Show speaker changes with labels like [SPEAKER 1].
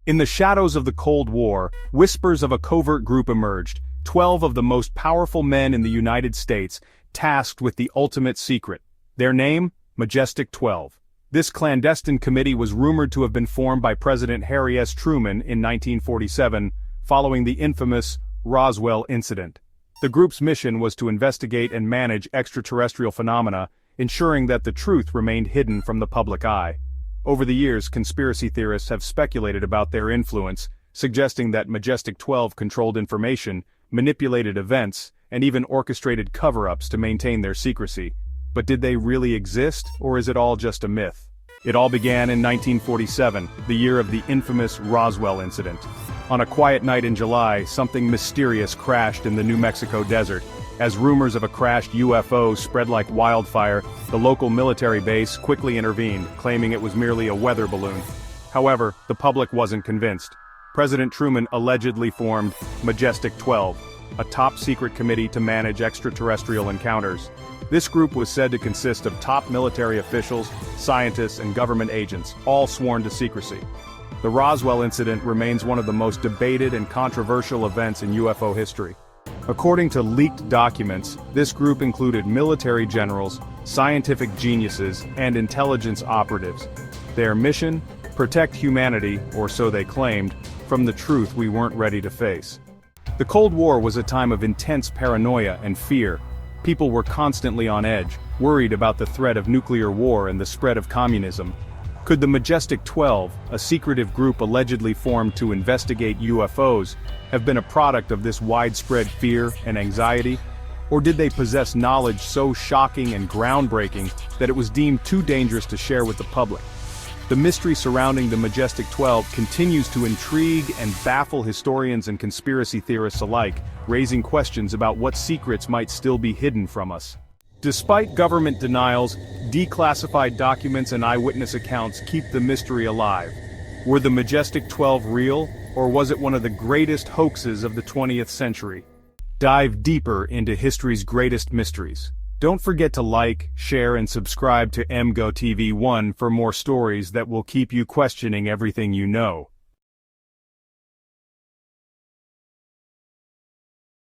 [SPEAKER 1] In the shadows of the Cold War, whispers of a covert group emerged, 12 of the most powerful men in the United States, tasked with the ultimate secret. Their name? Majestic 12. This clandestine committee was rumored to have been formed by President Harry S. Truman in 1947, following the infamous Roswell incident. The group's mission was to investigate and manage extraterrestrial phenomena, ensuring that the truth remained hidden from the public eye. Over the years, conspiracy theorists have speculated about their influence, suggesting that Majestic 12 controlled information, manipulated events, and even orchestrated cover-ups to maintain their secrecy. But did they really exist, or is it all just a myth? It all began in 1947, the year of the infamous Roswell incident. On a quiet night in July, something mysterious crashed in the New Mexico desert. As rumors of a crashed UFO spread like wildfire, the local military base quickly intervened, claiming it was merely a weather balloon. However, the public wasn't convinced. President Truman allegedly formed Majestic 12, a top-secret committee to manage extraterrestrial encounters. This group was said to consist of top military officials, scientists, and government agents, all sworn to secrecy. The Roswell incident remains one of the most debated and controversial events in UFO history. According to leaked documents, this group included military generals, scientific geniuses, and intelligence operatives. Their mission? Protect humanity, or so they claimed, from the truth we weren't ready to face. The Cold War was a time of intense paranoia and fear. People were constantly on edge, worried about the threat of nuclear war and the spread of communism. Could the Majestic 12, a secretive group allegedly formed to investigate UFOs, have been a product of this widespread fear and anxiety? Or did they possess knowledge so shocking and groundbreaking that it was deemed too dangerous to share with the public? The mystery surrounding the Majestic 12 continues to intrigue and baffle historians and conspiracy theorists alike, raising questions about what secrets might still be hidden from us. Despite government denials, declassified documents and eyewitness accounts keep the mystery alive. Were the Majestic 12 real, or was it one of the greatest hoaxes of the 20th century? Dive deeper into history's greatest mysteries. Don't forget to like, share, and subscribe to emgotv1 for more stories that will keep you questioning everything you know.